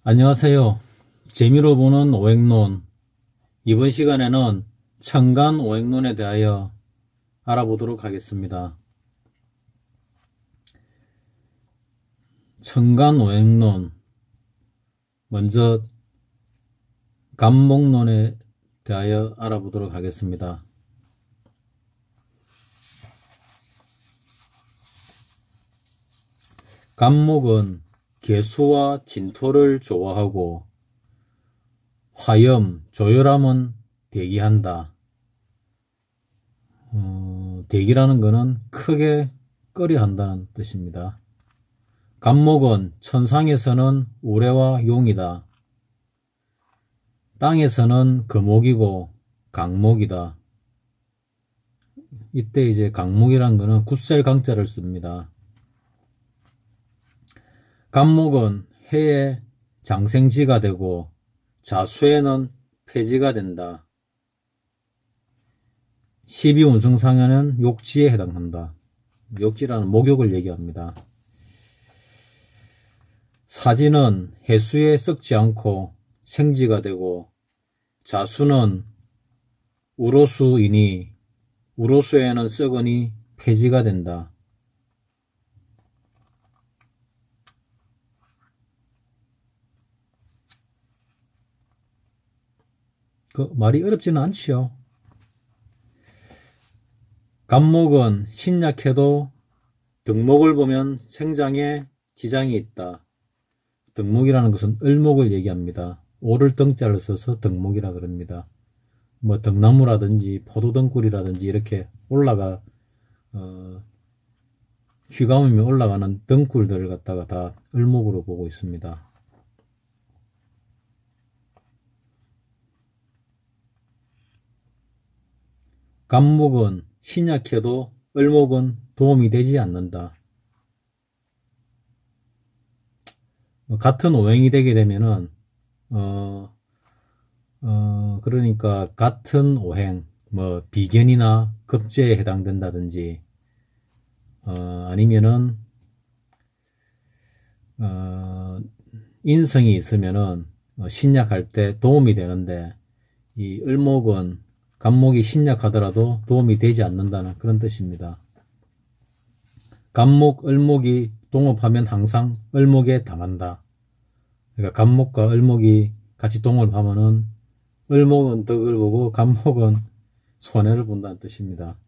안녕하세요. 재미로 보는 오행론. 이번 시간에는 천간 오행론에 대하여 알아보도록 하겠습니다. 천간 오행론. 먼저 간목론에 대하여 알아보도록 하겠습니다. 간목은 개수와 진토를 좋아하고 화염, 조열함은 대기한다. 대기라는 것은 크게 끓여 한다는 뜻입니다. 간목은 천상에서는 우레와 용이다. 땅에서는 금목이고 강목이다. 이때 이제 강목이라는 것은 굳셀 강자를 씁니다. 간목은 해에 장생지가 되고 자수에는 폐지가 된다. 12운승상에는 욕지에 해당한다. 욕지라는 목욕을 얘기합니다. 사지는 해수에 썩지 않고 생지가 되고 자수는 우로수이니 우로수에는 썩으니 폐지가 된다. 그 말이 어렵지는 않지요. 간목은 신약해도 덕목을 보면 생장에 지장이 있다. 덕목이라는 것은 을목을 얘기합니다. 오를 덩자를 써서 덕목이라 그럽니다. 뭐 덕나무라든지 포도등굴이라든지 이렇게 올라가 휘감으면 올라가는 등굴들을 갖다가 다 을목으로 보고 있습니다. 간목은 신약해도 을목은 도움이 되지 않는다. 같은 오행이 되게 되면은 그러니까 같은 오행, 뭐 비견이나 급제에 해당된다든지 아니면은 인성이 있으면은 신약할 때 도움이 되는데 이 을목은 간목이 신약하더라도 도움이 되지 않는다는 그런 뜻입니다. 간목, 을목이 동업하면 항상 을목에 당한다. 그러니까 간목과 을목이 같이 동업하면은 을목은 덕을 보고 간목은 손해를 본다는 뜻입니다.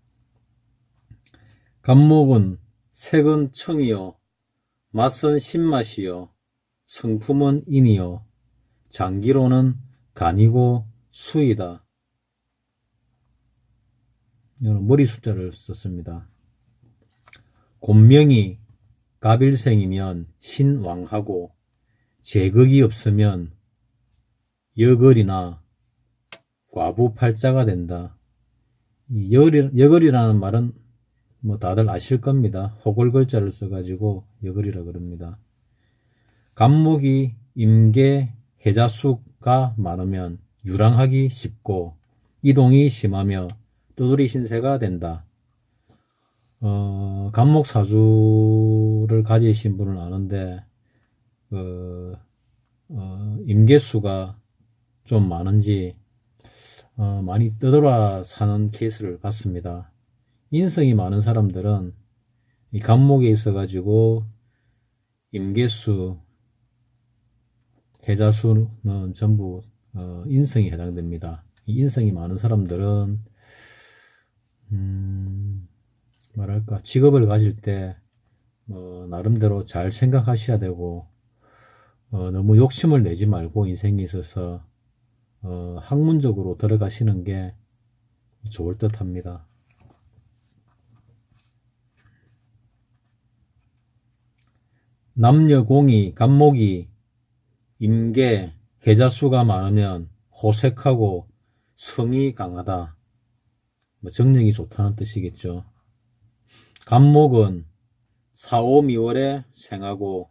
간목은 색은 청이요, 맛은 신맛이요, 성품은 인이요, 장기로는 간이고 수이다. 이거는 머리 숫자를 썼습니다. 곤명이 갑일생이면 신왕하고 제극이 없으면 여걸이나 과부팔자가 된다. 이 여걸이라는 말은 뭐 다들 아실 겁니다. 호골글자를 써가지고 여걸이라 그럽니다. 간목이 임계 해자수가 많으면 유랑하기 쉽고 이동이 심하며 떠돌이 신세가 된다. 간목 사주를 가지신 분은 아는데 임계수가 좀 많은지 많이 떠돌아 사는 케이스를 봤습니다. 인성이 많은 사람들은 이 간목에 있어 가지고 임계수, 해자수는 전부 인성이 해당됩니다. 이 인성이 많은 사람들은 뭐랄까 직업을 가질 때 나름대로 잘 생각하셔야 되고 너무 욕심을 내지 말고 인생에 있어서 학문적으로 들어가시는 게 좋을 듯 합니다. 남녀공이 간목이 임계 해자수가 많으면 호색하고 성이 강하다. 뭐 정력이 좋다는 뜻이겠죠. 간목은 4, 5, 미월에 생하고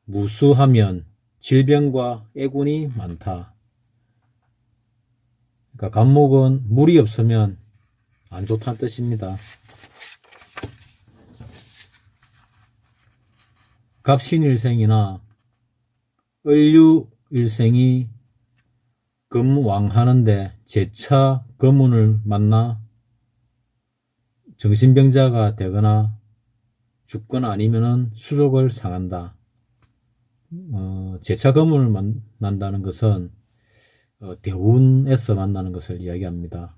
무수하면 질병과 애군이 많다. 그러니까 간목은 물이 없으면 안 좋다는 뜻입니다. 갑신일생이나 을류일생이 금왕하는데 재차 금운을 만나 정신병자가 되거나 죽거나 아니면은 수족을 상한다. 재차 금운을 만난다는 것은 대운에서 만나는 것을 이야기합니다.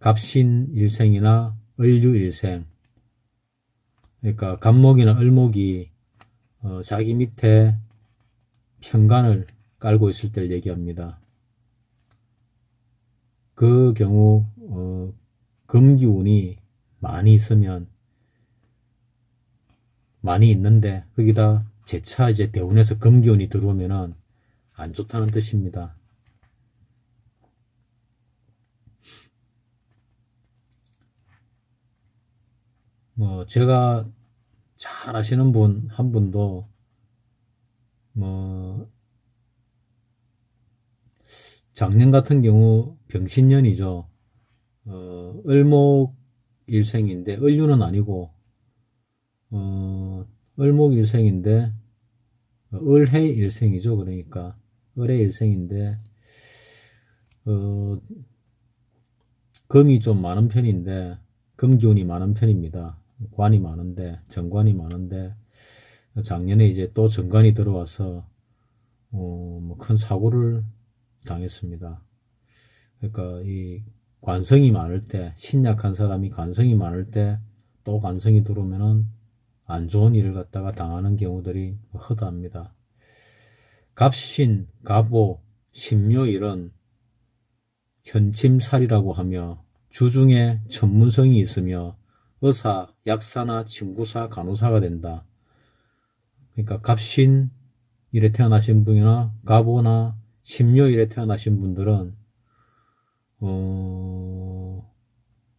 갑신일생이나 을류일생, 그러니까 갑목이나 을목이 자기 밑에 편관을 깔고 있을 때를 얘기합니다. 그 경우 금기운이 많이 있으면, 많이 있는데 거기다 재차 이제 대운에서 금기운이 들어오면은 안 좋다는 뜻입니다. 제가 잘 아시는 분 한 분도 작년 같은 경우 병신년이죠. 을목일생인데 을류는 아니고 을목일생인데 을해일생이죠. 그러니까 을해일생인데 금이 좀 많은 편인데, 금기운이 많은 편입니다. 관이 많은데, 정관이 많은데 작년에 이제 또 정관이 들어와서 큰 사고를 당했습니다. 그러니까 이 관성이 많을 때, 신약한 사람이 관성이 많을 때 또 관성이 들어오면은 안 좋은 일을 갖다가 당하는 경우들이 허다합니다. 갑신, 갑오, 신묘일은 현침살이라고 하며 주중에 전문성이 있으며 의사, 약사나 친구사, 간호사가 된다. 그러니까 갑신일에 태어나신 분이나 갑오나 신묘일에 태어나신 분들은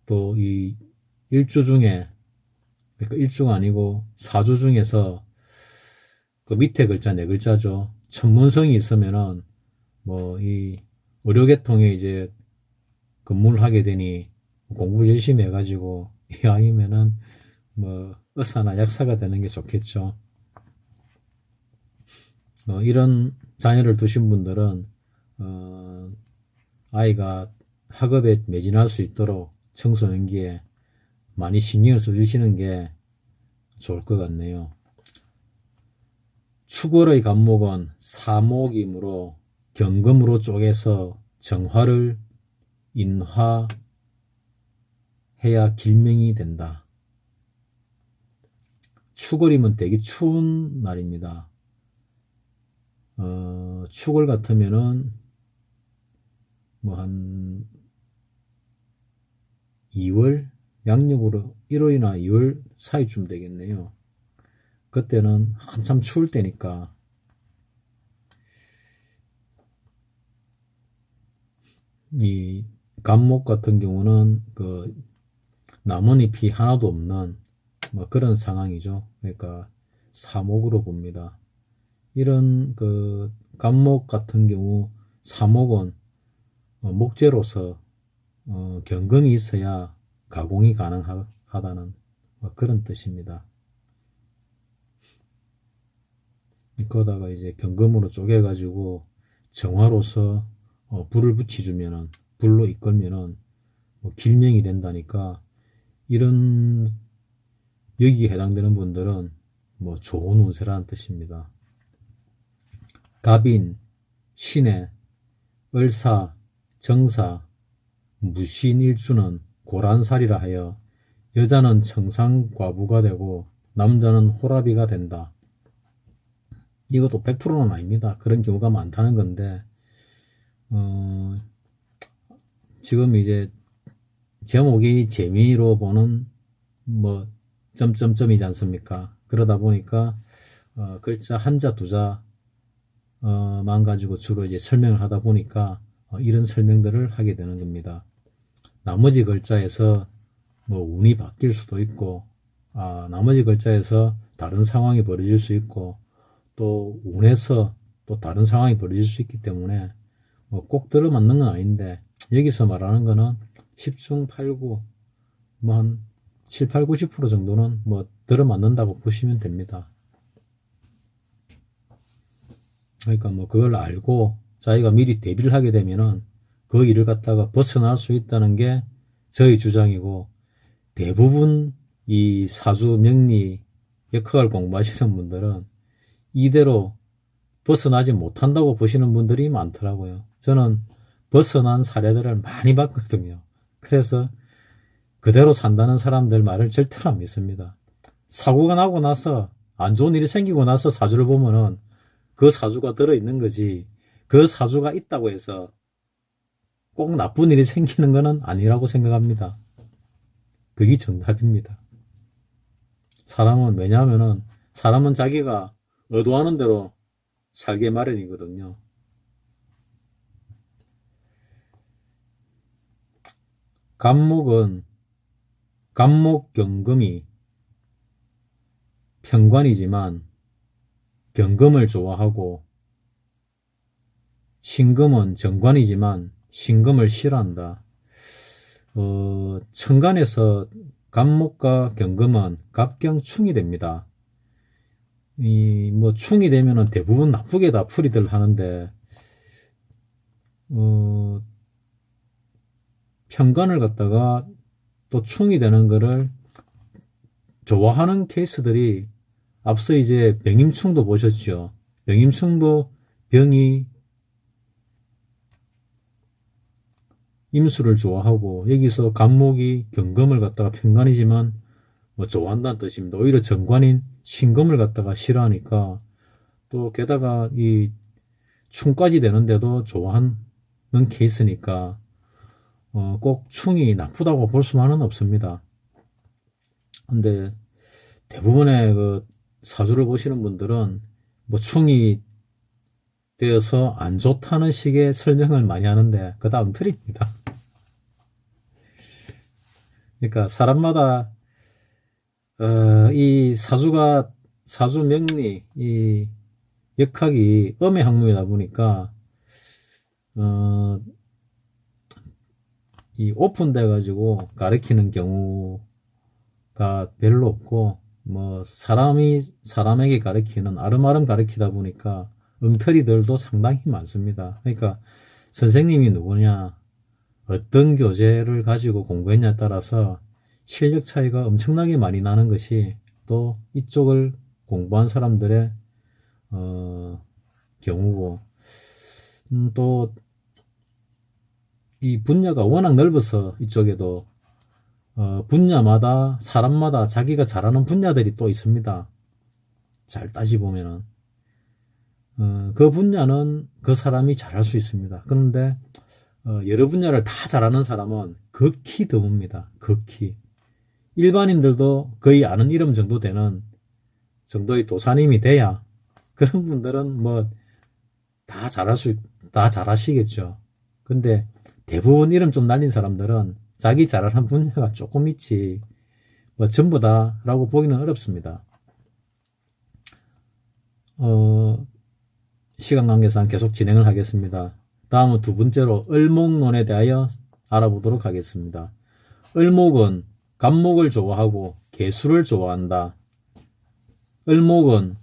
또 이 일주 중에, 그러니까 일주가 아니고 사주 중에서 그 밑에 글자 네 글자죠. 전문성이 있으면은 이 의료계통에 이제 근무를 하게 되니 공부를 열심히 해가지고 이왕이면은 의사나 약사가 되는 게 좋겠죠. 이런 자녀를 두신 분들은 아이가 학업에 매진할 수 있도록 청소년기에 많이 신경을 써주시는 게 좋을 것 같네요. 축월의 간목은 사목이므로 경금으로 쪼개서 정화를 인화해야 길명이 된다. 축월이면 되게 추운 날입니다. 축월 같으면은 한 2월, 양력으로 1월이나 2월 사이쯤 되겠네요. 그때는 한참 추울 때니까 이 간목 같은 경우는 그 나뭇잎이 하나도 없는 그런 상황이죠. 그러니까 사목으로 봅니다. 이런 그 간목 같은 경우 사목은 목재로서 경금이 있어야 가공이 가능하다는 그런 뜻입니다. 거다가 이제 경금으로 쪼개가지고 정화로서 불을 붙여주면은, 불로 이끌면은 길명이 된다니까, 이런 여기에 해당되는 분들은 좋은 운세라는 뜻입니다. 갑인, 신해, 을사, 정사, 무신일주는 고란살이라 하여 여자는 청상과부가 되고 남자는 호라비가 된다. 이것도 100%는 아닙니다. 그런 경우가 많다는 건데 지금 이제 제목이 재미로 보는 점점점이지 않습니까? 그러다 보니까 글자 한자 두자만 가지고 주로 이제 설명을 하다 보니까 이런 설명들을 하게 되는 겁니다. 나머지 글자에서 운이 바뀔 수도 있고, 나머지 글자에서 다른 상황이 벌어질 수 있고, 또 운에서 또 다른 상황이 벌어질 수 있기 때문에 꼭 들어맞는 건 아닌데, 여기서 말하는 거는 10중 8구 한 7, 8, 90% 정도는 들어맞는다고 보시면 됩니다. 그러니까 뭐 그걸 알고 자기가 미리 대비를 하게 되면은 그 일을 갖다가 벗어날 수 있다는 게 저희 주장이고, 대부분 이 사주 명리 역학을 공부하시는 분들은 이대로 벗어나지 못한다고 보시는 분들이 많더라고요. 저는 벗어난 사례들을 많이 봤거든요. 그래서 그대로 산다는 사람들 말을 절대로 안 믿습니다. 사고가 나고 나서 안 좋은 일이 생기고 나서 사주를 보면은 그 사주가 들어있는 거지, 그 사주가 있다고 해서 꼭 나쁜 일이 생기는 것은 아니라고 생각합니다. 그게 정답입니다. 왜냐하면은 사람은 자기가 의도하는 대로 살게 마련이거든요. 간목경금이 편관이지만 경금을 좋아하고, 신금은 정관이지만 신금을 싫어한다. 천간에서 간목과 경금은 갑경충이 됩니다. 뭐 충이 되면은 대부분 나쁘게 다 풀이들 하는데, 편관을 갖다가 또 충이 되는 거를 좋아하는 케이스들이, 앞서 이제 병임충도 보셨죠. 병임충도 병이 임수를 좋아하고, 여기서 간목이 경금을 갖다가 편관이지만 뭐 좋아한다는 뜻입니다. 오히려 정관인 신금을 갖다가 싫어하니까, 또 게다가 이 충까지 되는데도 좋아하는 케이스니까 꼭 충이 나쁘다고 볼 수만은 없습니다. 근데 대부분의 그 사주를 보시는 분들은 뭐 충이 되어서 안 좋다는 식의 설명을 많이 하는데, 그다 엉터리입니다. 그러니까 사람마다 이 사주 명리, 이 역학이 음의 학문이다 보니까 이 오픈돼 가지고 가르치는 경우가 별로 없고, 뭐 사람에게 가르치는 아름아름 가르치다 보니까 엉터리들도 상당히 많습니다. 그러니까 선생님이 누구냐, 어떤 교재를 가지고 공부했냐에 따라서 실력 차이가 엄청나게 많이 나는 것이 또 이쪽을 공부한 사람들의 경우고, 또 이 분야가 워낙 넓어서 이쪽에도 분야마다 사람마다 자기가 잘하는 분야들이 또 있습니다. 잘 따지보면은 그 분야는 그 사람이 잘할 수 있습니다. 그런데 여러 분야를 다 잘하는 사람은 극히 드뭅니다. 극히. 일반인들도 거의 아는 이름 정도 되는 정도의 도사님이 돼야, 그런 분들은 뭐 다 잘하시겠죠. 근데 대부분 이름 좀 날린 사람들은 자기 잘하는 분야가 조금 있지 뭐 전부 다라고 보기는 어렵습니다. 시간 관계상 계속 진행을 하겠습니다. 다음은 두 번째로 을목론에 대하여 알아보도록 하겠습니다. 을목은 간목을 좋아하고 계수를 좋아한다. 을목은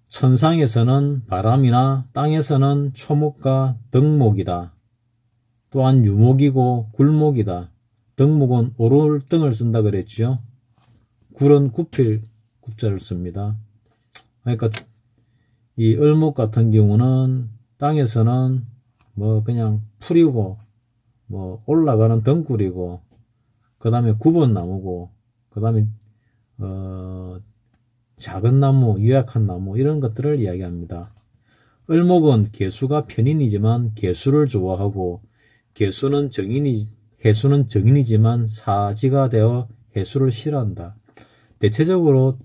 천상에서는 바람이나 땅에서는 초목과 덕목이다. 또한 유목이고 굴목이다. 덕목은 오를 등을 쓴다 그랬죠. 굴은 구필 구자를 씁니다. 그러니까 이 을목 같은 경우는 땅에서는 뭐 그냥 풀이고 뭐 올라가는 덩굴이고, 그 다음에 굽은 나무고, 그 다음에 작은 나무, 유약한 나무, 이런 것들을 이야기합니다. 을목은 개수가 편인이지만 개수를 좋아하고, 해수는 정인이지만 사지가 되어 해수를 싫어한다. 대체적으로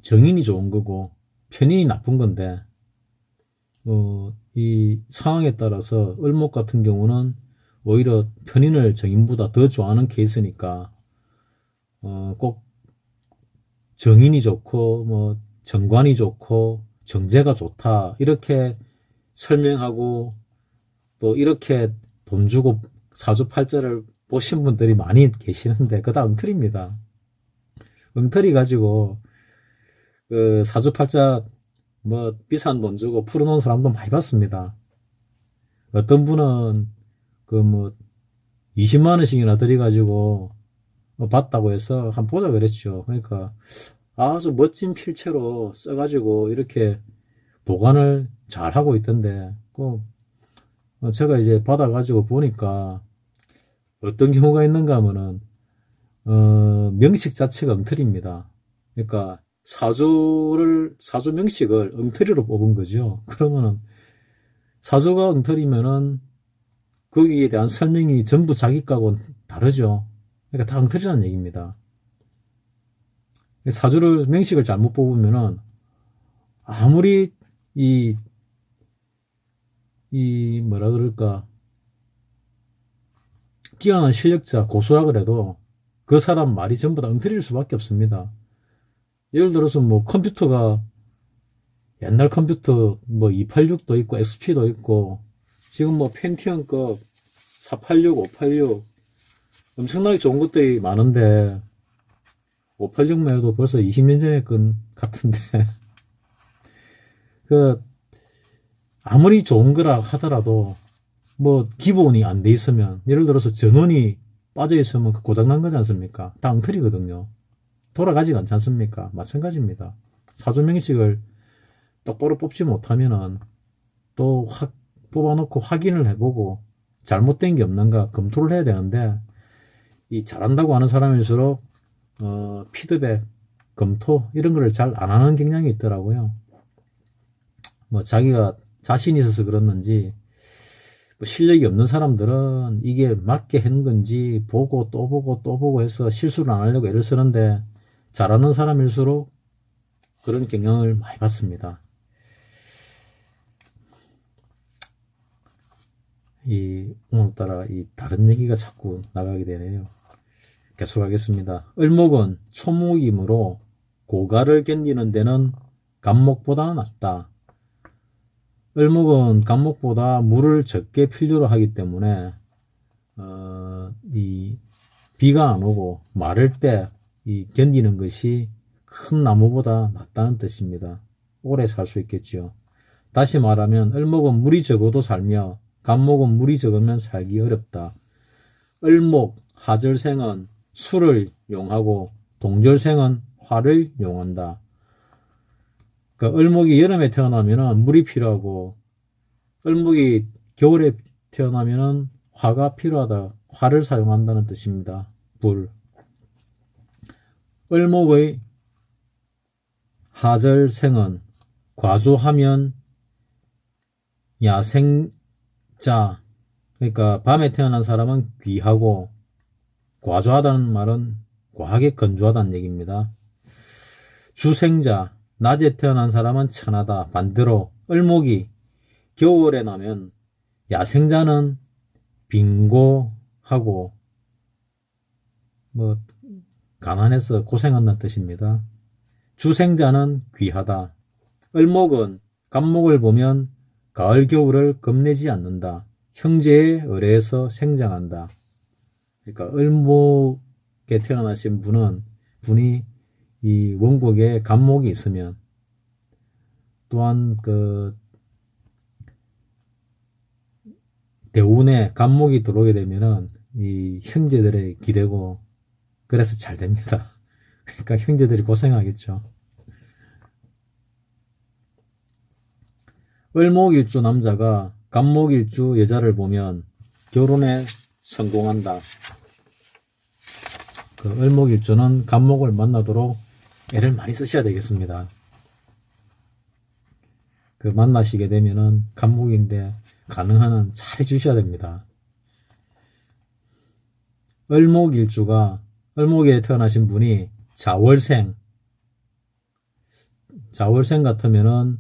정인이 좋은 거고 편인이 나쁜 건데, 이 상황에 따라서 을목 같은 경우는 오히려 편인을 정인보다 더 좋아하는 케이스니까 꼭 정인이 좋고 뭐 정관이 좋고 정제가 좋다 이렇게 설명하고, 또 이렇게 돈 주고 사주팔자를 보신 분들이 많이 계시는데 그다 엉터리입니다. 엉터리 가지고 그 사주팔자 뭐 비싼 돈 주고 풀어놓은 사람도 많이 봤습니다. 어떤 분은 그 뭐 20만 원씩이나 들여가지고 봤다고 해서 한번 보자 그랬죠. 그러니까 아주 멋진 필체로 써가지고 이렇게 보관을 잘 하고 있던데, 그 제가 이제 받아가지고 보니까 어떤 경우가 있는가 하면은 명식 자체가 엉터리입니다. 그러니까 사주 명식을 엉터리로 뽑은 거죠. 그러면은 사주가 엉터리면은 거기에 대한 설명이 전부 자기 거하고는 다르죠. 그러니까 다 엉터리라는 얘기입니다. 사주를 명식을 잘못 뽑으면은 아무리 이 뭐라 그럴까, 뛰어난 실력자 고수라 그래도 그 사람 말이 전부 다 엉터리일 수밖에 없습니다. 예를 들어서 뭐 컴퓨터가 옛날 컴퓨터 뭐 286도 있고 XP도 있고 지금 뭐 펜티엄급 486, 586 엄청나게 좋은 것들이 많은데 586만 해도 벌써 20년 전에 건 같은데 그 아무리 좋은 거라 하더라도 뭐 기본이 안 돼 있으면, 예를 들어서 전원이 빠져 있으면 그 고장난 거지 않습니까? 다 엉터리거든요. 돌아가지가 않지 않습니까? 마찬가지입니다. 사주 명식을 똑바로 뽑지 못하면은 또 뽑아놓고 확인을 해보고 잘못된 게 없는가 검토를 해야 되는데, 이 잘한다고 하는 사람일수록 피드백, 검토 이런 거를 잘 안 하는 경향이 있더라고요. 뭐 자기가 자신이 있어서 그렇는지 뭐 실력이 없는 사람들은 이게 맞게 한 건지 보고 또 보고 또 보고 해서 실수를 안 하려고 애를 쓰는데, 잘하는 사람일수록 그런 경향을 많이 봤습니다. 오늘따라 다른 얘기가 자꾸 나가게 되네요. 계속하겠습니다. 을목은 초목이므로 고가를 견디는 데는 간목보다 낫다. 을목은 간목보다 물을 적게 필요로 하기 때문에 비가 안 오고 마를 때 견디는 것이 큰 나무보다 낫다는 뜻입니다. 오래 살 수 있겠죠. 다시 말하면 을목은 물이 적어도 살며 간목은 물이 적으면 살기 어렵다. 을목 하절생은 수를 용하고 동절생은 화를 용한다. 그러니까 을목이 여름에 태어나면 물이 필요하고 을목이 겨울에 태어나면 화가 필요하다. 화를 사용한다는 뜻입니다. 불. 을목의 하절생은 과조하면 야생자, 그러니까 밤에 태어난 사람은 귀하고, 과조하다는 말은 과하게 건조하다는 얘기입니다. 주생자, 낮에 태어난 사람은 천하다. 반대로 을목이 겨울에 나면 야생자는 빈고하고 뭐 가난해서 고생한다는 뜻입니다. 주생자는 귀하다. 을목은 간목을 보면 가을 겨울을 겁내지 않는다. 형제의 의뢰에서 생장한다. 그러니까 을목에 태어나신 분이 이 원곡에 간목이 있으면, 또한 그 대운에 간목이 들어오게 되면은 이 형제들의 기대고, 그래서 잘 됩니다. 그러니까 형제들이 고생하겠죠. 을목일주 남자가 간목일주 여자를 보면 결혼에 성공한다. 그 을목일주는 간목을 만나도록 애를 많이 쓰셔야 되겠습니다. 그 만나시게 되면은 간목인데 가능한 한 잘 해주셔야 됩니다. 을목일주가, 을목에 태어나신 분이 자월생 같으면은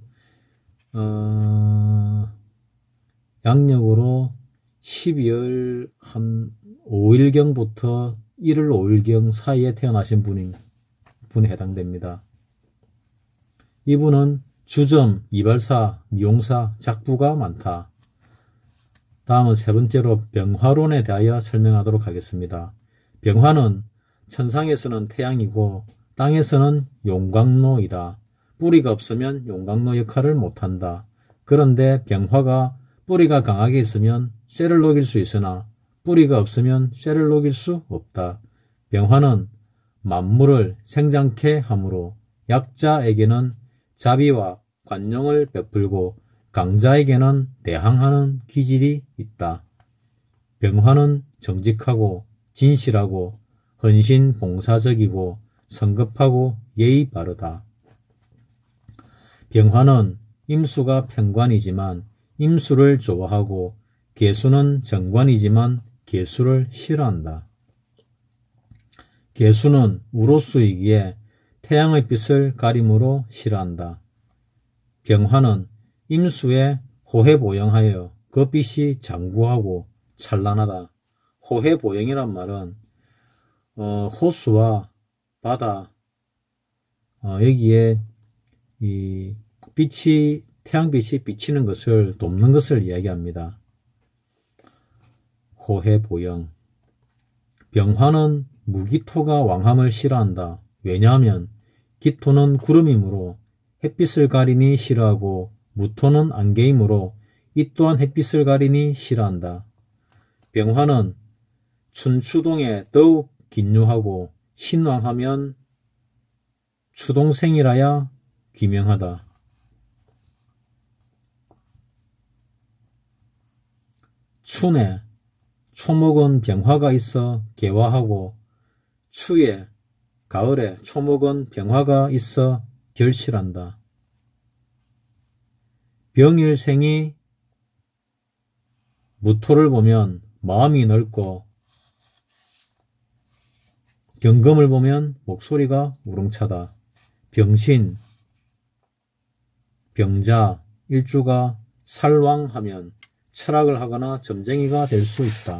양력으로 12월 한 5일경부터 1월 5일경 사이에 태어나신 분에 해당됩니다. 이분은 주점, 이발사, 미용사, 작부가 많다. 다음은 세 번째로 병화론에 대하여 설명하도록 하겠습니다. 병화는 천상에서는 태양이고 땅에서는 용광로이다. 뿌리가 없으면 용광로 역할을 못한다. 그런데 병화가 뿌리가 강하게 있으면 쇠를 녹일 수 있으나 뿌리가 없으면 쇠를 녹일 수 없다. 병화는 만물을 생장케 하므로 약자에게는 자비와 관용을 베풀고 강자에게는 대항하는 기질이 있다. 병화는 정직하고 진실하고 헌신봉사적이고 성급하고 예의 바르다. 병화는 임수가 편관이지만 임수를 좋아하고 계수는 정관이지만 계수를 싫어한다. 계수는 우로수이기에 태양의 빛을 가림으로 싫어한다. 병화는 임수에 호해보영하여 그 빛이 장구하고 찬란하다. 호해보영이란 말은 호수와 바다 여기에 이 빛이 태양빛이 비치는 것을 돕는 것을 이야기합니다. 호해보영. 병화는 무기토가 왕함을 싫어한다. 왜냐하면 기토는 구름이므로 햇빛을 가리니 싫어하고 무토는 안개이므로 이 또한 햇빛을 가리니 싫어한다. 병화는 춘추동에 더욱 긴유하고 신왕하면 추동생이라야 기명하다. 춘에 초목은 병화가 있어 개화하고 추에 가을에 초목은 병화가 있어 결실한다. 병일생이 무토를 보면 마음이 넓고 경금을 보면 목소리가 우렁차다. 병신, 병자, 일주가 살왕하면 철학을 하거나 점쟁이가 될 수 있다.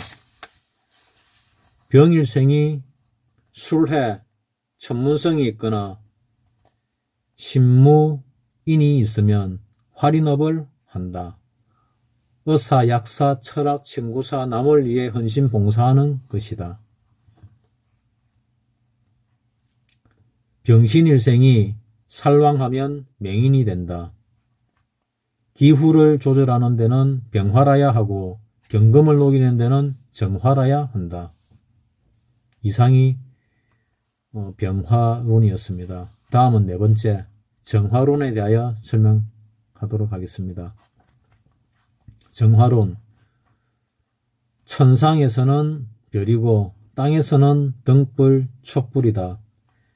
병일생이 술해, 천문성이 있거나 신무인이 있으면 활인업을 한다. 의사, 약사, 철학, 친구사, 남을 위해 헌신 봉사하는 것이다. 병신일생이 살왕하면 맹인이 된다. 기후를 조절하는 데는 병화라야 하고 경금을 녹이는 데는 정화라야 한다. 이상이 병화론이었습니다. 다음은 네 번째 정화론에 대하여 설명하도록 하겠습니다. 정화론. 천상에서는 별이고 땅에서는 등불, 촛불이다.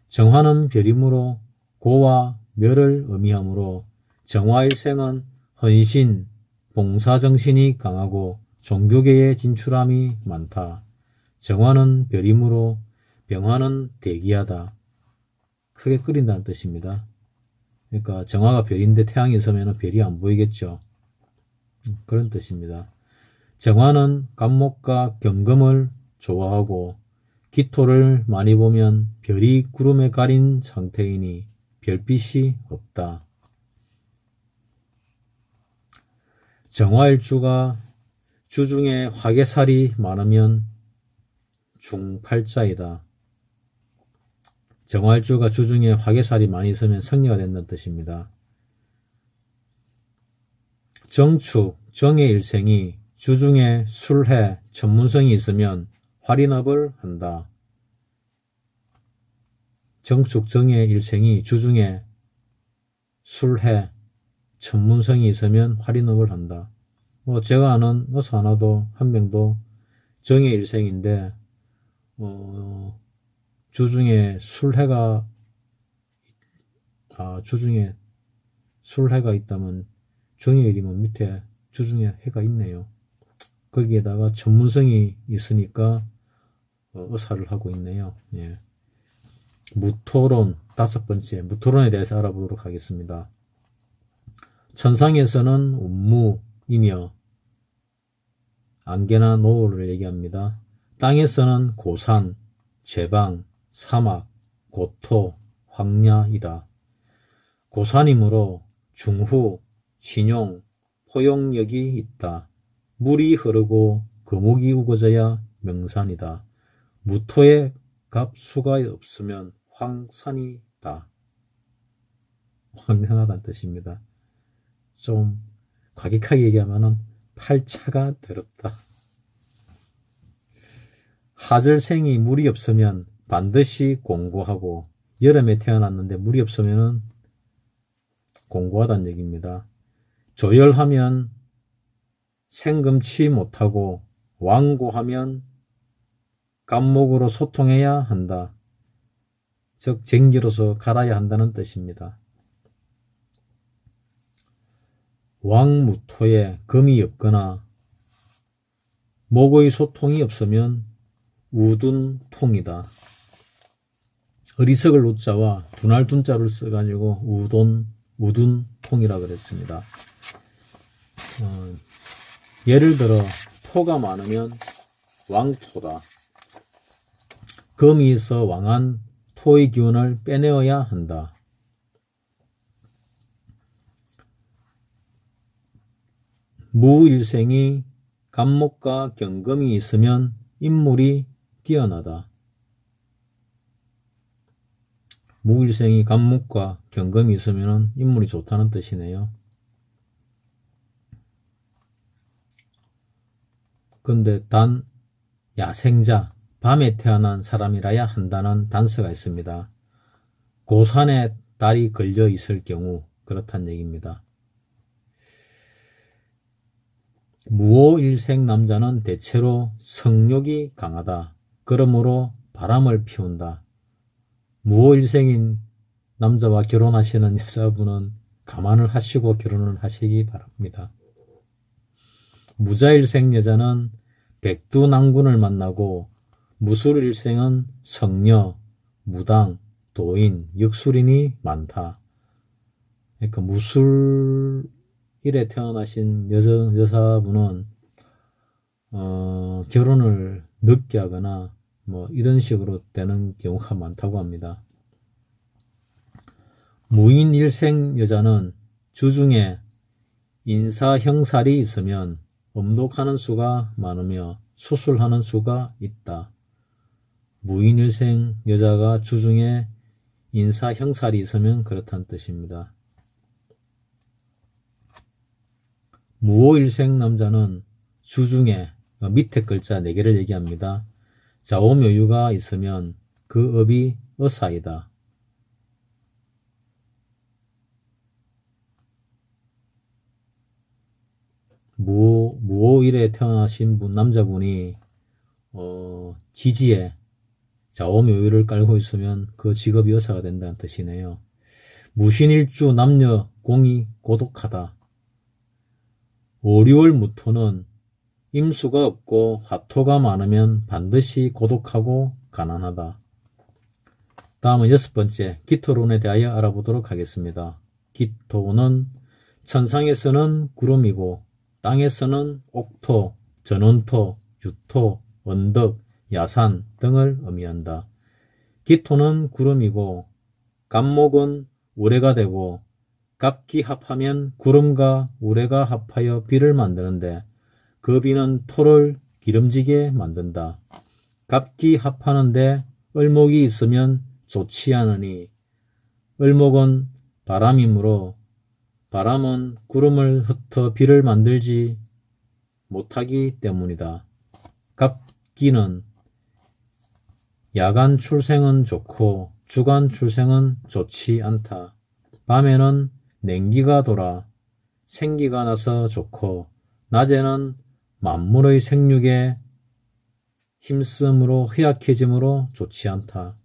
정화는 별이므로 고와 멸을 의미하므로 정화일생은 헌신, 봉사정신이 강하고 종교계에 진출함이 많다. 정화는 별이므로 병화는 대기하다. 크게 끓인다는 뜻입니다. 그러니까 정화가 별인데 태양이 있으면 별이 안 보이겠죠. 그런 뜻입니다. 정화는 간목과 경금을 좋아하고 기토를 많이 보면 별이 구름에 가린 상태이니 별빛이 없다. 정화일주가 주중에 화개살이 많으면 중팔자이다. 정화일주가 주중에 화개살이 많이 있으면 성녀가 된다는 뜻입니다. 정축, 정의 일생이 주중에 술해, 천문성이 있으면 활인업을 한다. 정축, 정의 일생이 주중에 술해, 천문성이 있으면 활인업을 한다. 제가 아는 의사 하나도 한 명도 정의 일생인데 주중에 술해가 있다면 정의일이면 밑에 주중에 해가 있네요. 거기에다가 천문성이 있으니까 의사를 하고 있네요. 예. 무토론, 다섯 번째 무토론에 대해서 알아보도록 하겠습니다. 천상에서는 운무이며 안개나 노을을 얘기합니다. 땅에서는 고산, 제방, 사막, 고토, 황야이다. 고산이므로 중후, 신용, 포용력이 있다. 물이 흐르고 거목이 우거져야 명산이다. 무토의 갑수가 없으면 황산이다. 황량하다는 뜻입니다. 좀 과격하게 얘기하면은 팔자가 더럽다. 하절생이 물이 없으면 반드시 공고하고, 여름에 태어났는데 물이 없으면 공고하다는 얘기입니다. 조열하면 생금치 못하고, 완고하면 간목으로 소통해야 한다. 즉 쟁기로서 갈아야 한다는 뜻입니다. 왕무토에 금이 없거나 목의 소통이 없으면 우둔통이다. 어리석을 우자와 둔할 둔자를 써가지고 우둔통이라 그랬습니다. 예를 들어 토가 많으면 왕토다. 금이 있어 왕한 토의 기운을 빼내어야 한다. 무일생이 간목과 경금이 있으면 인물이 뛰어나다. 무일생이 간목과 경금이 있으면 인물이 좋다는 뜻이네요. 근데 단 야생자, 밤에 태어난 사람이라야 한다는 단서가 있습니다. 고산에 달이 걸려 있을 경우 그렇다는 얘기입니다. 무오일생 남자는 대체로 성욕이 강하다. 그러므로 바람을 피운다. 무오일생인 남자와 결혼하시는 여자분은 감안을 하시고 결혼을 하시기 바랍니다. 무자일생 여자는 백두낭군을 만나고, 무술일생은 성녀, 무당, 도인, 역술인이 많다. 그러니까 무술일에 태어나신 여사분은 결혼을 늦게 하거나 뭐 이런 식으로 되는 경우가 많다고 합니다. 무인일생 여자는 주중에 인사형살이 있으면 음독하는 수가 많으며 수술하는 수가 있다. 무인일생 여자가 주중에 인사형살이 있으면 그렇다는 뜻입니다. 무오일생 남자는 주중에 밑에 글자 4개를 얘기합니다. 자오묘유가 있으면 그 업이 어사이다. 무오일에 태어나신 남자분이 지지에 자오묘유를 깔고 있으면 그 직업이 여사가 된다는 뜻이네요. 무신일주 남녀 공이 고독하다. 5, 6월 무토는 임수가 없고 화토가 많으면 반드시 고독하고 가난하다. 다음은 6번째 기토론에 대하여 알아보도록 하겠습니다. 기토는 천상에서는 구름이고 땅에서는 옥토, 전원토, 유토, 언덕, 야산 등을 의미한다. 기토는 구름이고 간목은 우레가 되고, 갑기합하면 구름과 우레가 합하여 비를 만드는데 그 비는 토를 기름지게 만든다. 갑기합하는데 을목이 있으면 좋지 않으니, 을목은 바람이므로 바람은 구름을 흩어 비를 만들지 못하기 때문이다. 갑기는 야간 출생은 좋고 주간 출생은 좋지 않다. 밤에는 냉기가 돌아 생기가 나서 좋고, 낮에는 만물의 생육에 힘쓰므로 허약해짐으로 좋지 않다.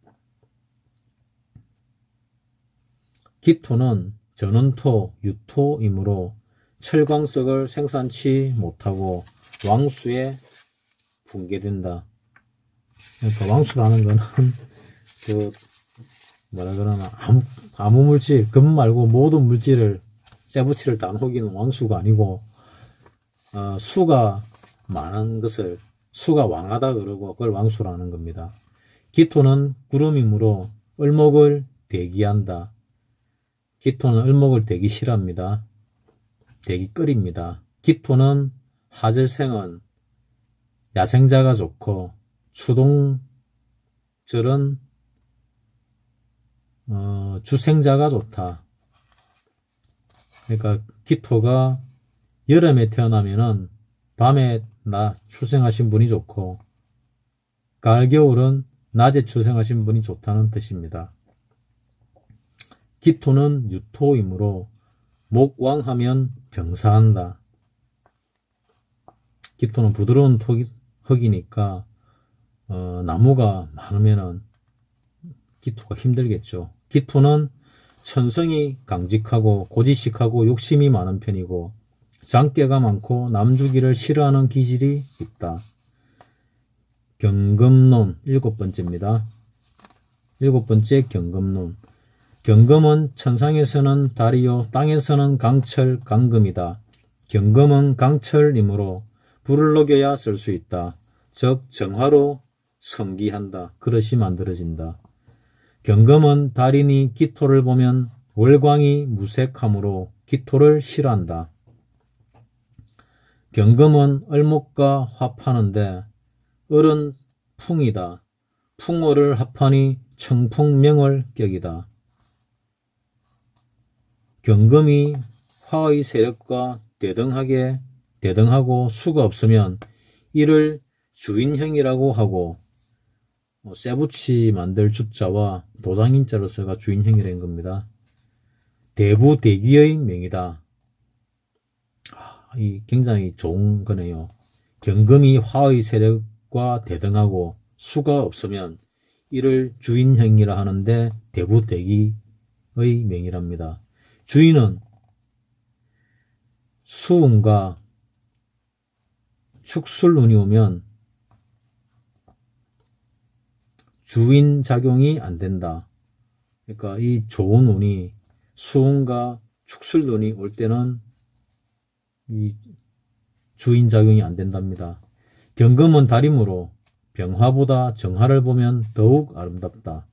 기토는 전원토, 유토이므로 철광석을 생산치 못하고 왕수에 붕괴된다. 그러니까 왕수라는 거는 뭐라 그러나 아무 물질, 금 말고 모든 물질을 쇠붙이를 다 녹이는 왕수가 아니고, 수가 많은 것을 수가 왕하다 그러고 그걸 왕수라는 겁니다. 기토는 구름이므로 을목을 대기한다. 기토는 을목을 대기 싫어합니다. 대기 끓입니다. 기토는 하절생은 야생자가 좋고, 추동절은 주생자가 좋다. 그러니까 기토가 여름에 태어나면은 밤에 출생하신 분이 좋고, 가을 겨울은 낮에 출생하신 분이 좋다는 뜻입니다. 기토는 유토이므로 목왕하면 병사한다. 기토는 부드러운 흙이니까 나무가 많으면은 기토가 힘들겠죠. 기토는 천성이 강직하고 고지식하고 욕심이 많은 편이고 장깨가 많고 남주기를 싫어하는 기질이 있다. 경금론 7번째입니다. 7번째 경금론. 경금은 천상에서는 달이요 땅에서는 강철 강금이다. 경금은 강철이므로 불을 녹여야 쓸 수 있다. 즉 정화로 성기한다. 그릇이 만들어진다. 경금은 달이니 기토를 보면 월광이 무색하므로 기토를 싫어한다. 경금은 을목과 합하는데 을은 풍이다. 풍어를 합하니 청풍명월 격이다. 경금이 화의 세력과 대등하고 수가 없으면 이를 주인형이라고 하고 쇠붙이 만들 주자와 도장인자로 써가 주인형이라는 겁니다. 대부대기의 명이다. 이 굉장히 좋은 거네요. 경금이 화의 세력과 대등하고 수가 없으면 이를 주인형이라 하는데 대부대기의 명이랍니다. 주인은 수운과 축술운이 오면 주인 작용이 안 된다. 그러니까 이 좋은 운이 수운과 축술운이 올 때는 이 주인 작용이 안 된답니다. 경금은 달이므로 병화보다 정화를 보면 더욱 아름답다.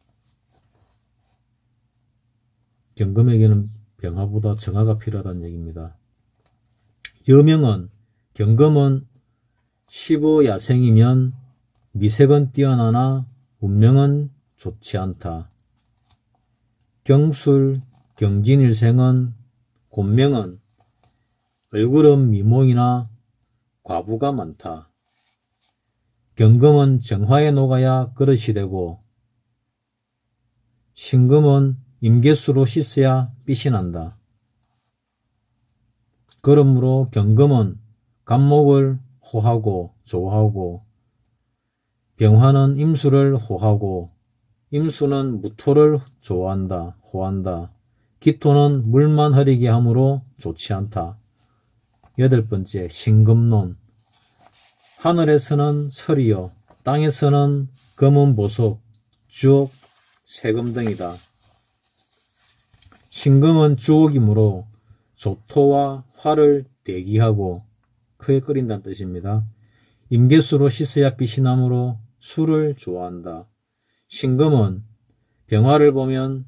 경금에게는 병화보다 정화가 필요하다는 얘기입니다. 여명은 경금은 15야생이면 미색은 뛰어나나 운명은 좋지 않다. 경술, 경진일생은 곤명은 얼굴은 미몽이나 과부가 많다. 경금은 정화에 녹아야 그릇이 되고 신금은 임계수로 씻어야 빛이 난다. 그러므로 경금은 간목을 호하고 좋아하고 병화는 임수를 호하고 임수는 무토를 좋아한다, 호한다. 기토는 물만 흐리게 하므로 좋지 않다. 8번째 신금론. 하늘에서는 설이요 땅에서는 검은 보석, 주옥, 세금 등이다. 신금은 주옥이므로 조토와 화를 대기하고 크게 끓인다는 뜻입니다. 임계수로 씻어야 빛이 나므로 술을 좋아한다. 신금은 병화를 보면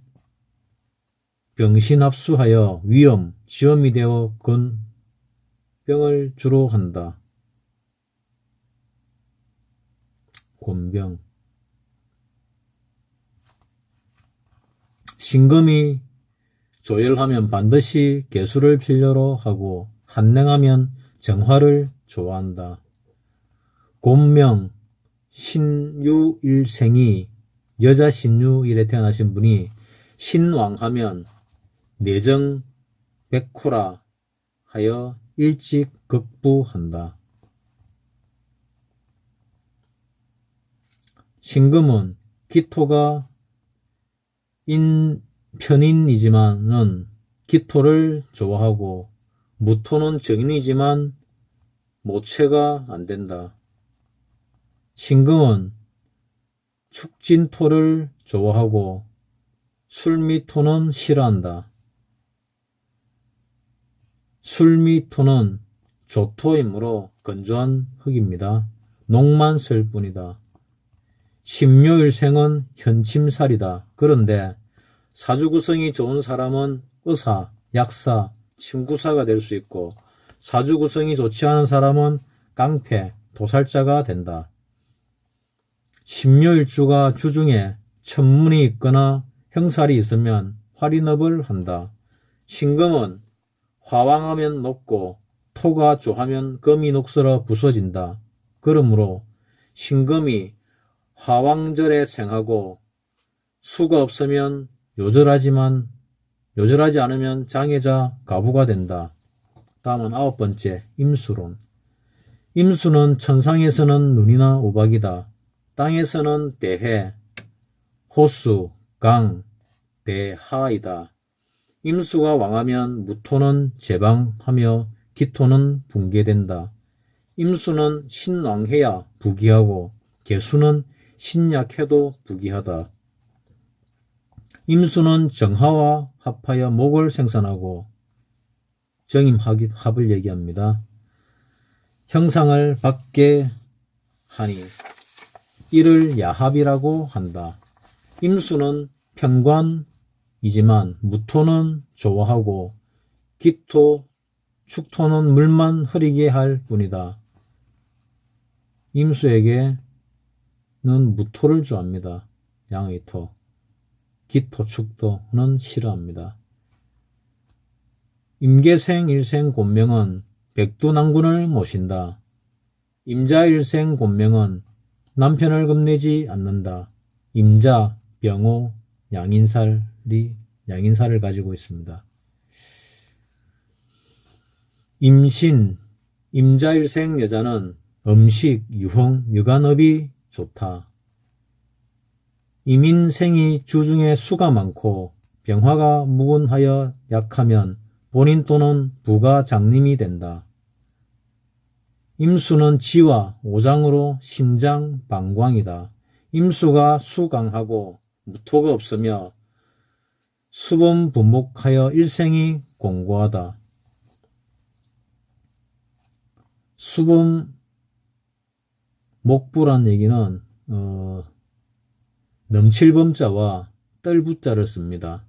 병신합수하여 위험, 지엄이 되어 병을 주로 한다. 곤병. 신금이 조열하면 반드시 개수를 필요로 하고 한냉하면 정화를 좋아한다. 곤명, 신유일생이 여자 신유일에 태어나신 분이 신왕하면 내정 백호라 하여 일찍 극부한다. 신금은 기토가 편인이지만은 기토를 좋아하고 무토는 정인이지만 모체가 안 된다. 신금은 축진토를 좋아하고 술미토는 싫어한다. 술미토는 조토이므로 건조한 흙입니다. 녹만 쓸 뿐이다. 신묘일생은 현침살이다. 그런데 사주구성이 좋은 사람은 의사, 약사, 침구사가 될 수 있고 사주구성이 좋지 않은 사람은 깡패, 도살자가 된다. 신묘일주가 주중에 천문이 있거나 형살이 있으면 활인업을 한다. 신금은 화왕하면 녹고 토가 조하면 금이 녹슬어 부서진다. 그러므로 신금이 화왕절에 생하고 수가 없으면 요절하지 않으면 장애자 가부가 된다. 다음은 9번째 임수론. 임수는 천상에서는 눈이나 우박이다. 땅에서는 대해, 호수, 강, 대하이다. 임수가 왕하면 무토는 제방하며 기토는 붕괴된다. 임수는 신왕해야 부귀하고 계수는 신약해도 부귀하다. 임수는 정하와 합하여 목을 생산하고 정임합을 얘기합니다. 형상을 받게 하니 이를 야합이라고 한다. 임수는 평관이지만 무토는 좋아하고 기토, 축토는 물만 흐리게 할 뿐이다. 임수에게는 무토를 좋아합니다. 양의 토. 기토, 축토는 싫어합니다. 임계생 일생 곤명은 백두난군을 모신다. 임자일생 곤명은 남편을 겁내지 않는다. 임자, 병호, 양인살을 가지고 있습니다. 임신, 임자일생 여자는 음식, 유흥, 여간업이 좋다. 임인생이 주중에 수가 많고 병화가 무근하여 약하면 본인 또는 부가 장님이 된다. 임수는 지와 오장으로 심장 방광이다. 임수가 수강하고 무토가 없으며 수범분목하여 일생이 공고하다. 수범목부란 얘기는 넘칠범자와 떨부자를 씁니다.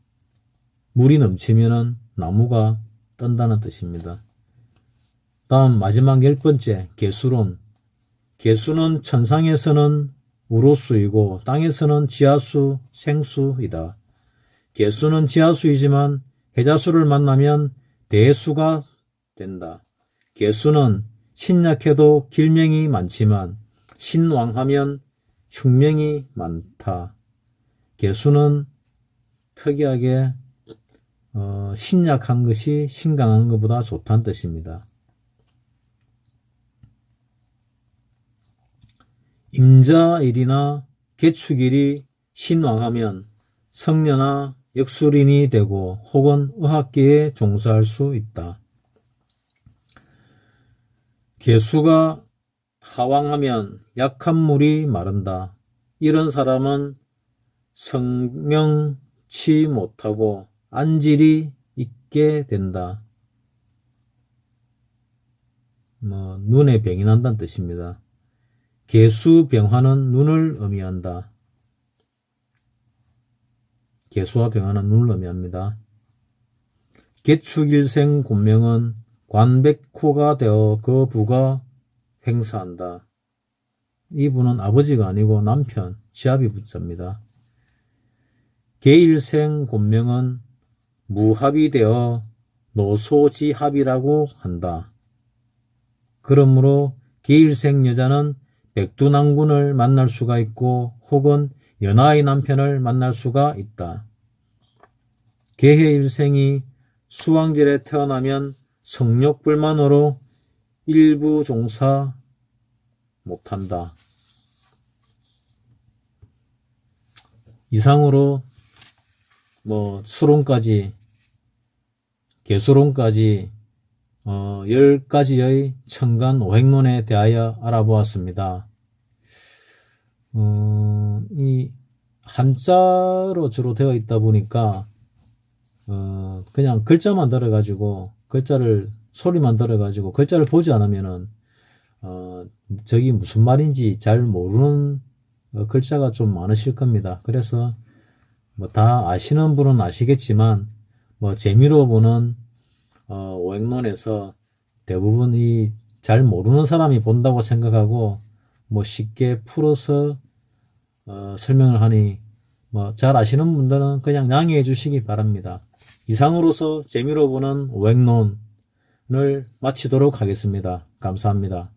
물이 넘치면은 나무가 떤다는 뜻입니다. 다음 마지막 10번째 계수론. 계수는 천상에서는 우로수이고 땅에서는 지하수, 생수이다. 계수는 지하수이지만 해자수를 만나면 대수가 된다. 계수는 신약해도 길명이 많지만 신왕하면 흉명이 많다. 계수는 특이하게 신약한 것이 신강한 것보다 좋다는 뜻입니다. 임자일이나 개축일이 신왕하면 성녀나 역술인이 되고 혹은 의학계에 종사할 수 있다. 계수가 하왕하면 약한 물이 마른다. 이런 사람은 성명치 못하고 안질이 있게 된다. 눈에 병이 난다는 뜻입니다. 계수병화는 눈을 의미한다. 계수와 병화는 눈을 의미합니다. 개축일생 곤명은 관백호가 되어 그 부가 횡사한다. 이분은 아버지가 아니고 남편, 지압이 붙습니다. 계일생 곤명은 무합이 되어 노소지합이라고 한다. 그러므로 계일생 여자는 백두난군을 만날 수가 있고 혹은 연하의 남편을 만날 수가 있다. 계해일생이 수왕절에 태어나면 성욕불만으로 일부 종사 못한다. 이상으로 수론까지 계수론까지 10가지의 천간 오행론에 대하여 알아보았습니다. 이 한자로 주로 되어 있다 보니까 그냥 글자만 들어가지고 소리만 들어가지고 글자를 보지 않으면은 저기 무슨 말인지 잘 모르는 글자가 좀 많으실 겁니다. 그래서 다 아시는 분은 아시겠지만 재미로 보는 오행론에서 대부분 이 잘 모르는 사람이 본다고 생각하고 쉽게 풀어서 설명을 하니 잘 아시는 분들은 그냥 양해해 주시기 바랍니다. 이상으로서 재미로 보는 오행론 마치도록 하겠습니다. 감사합니다.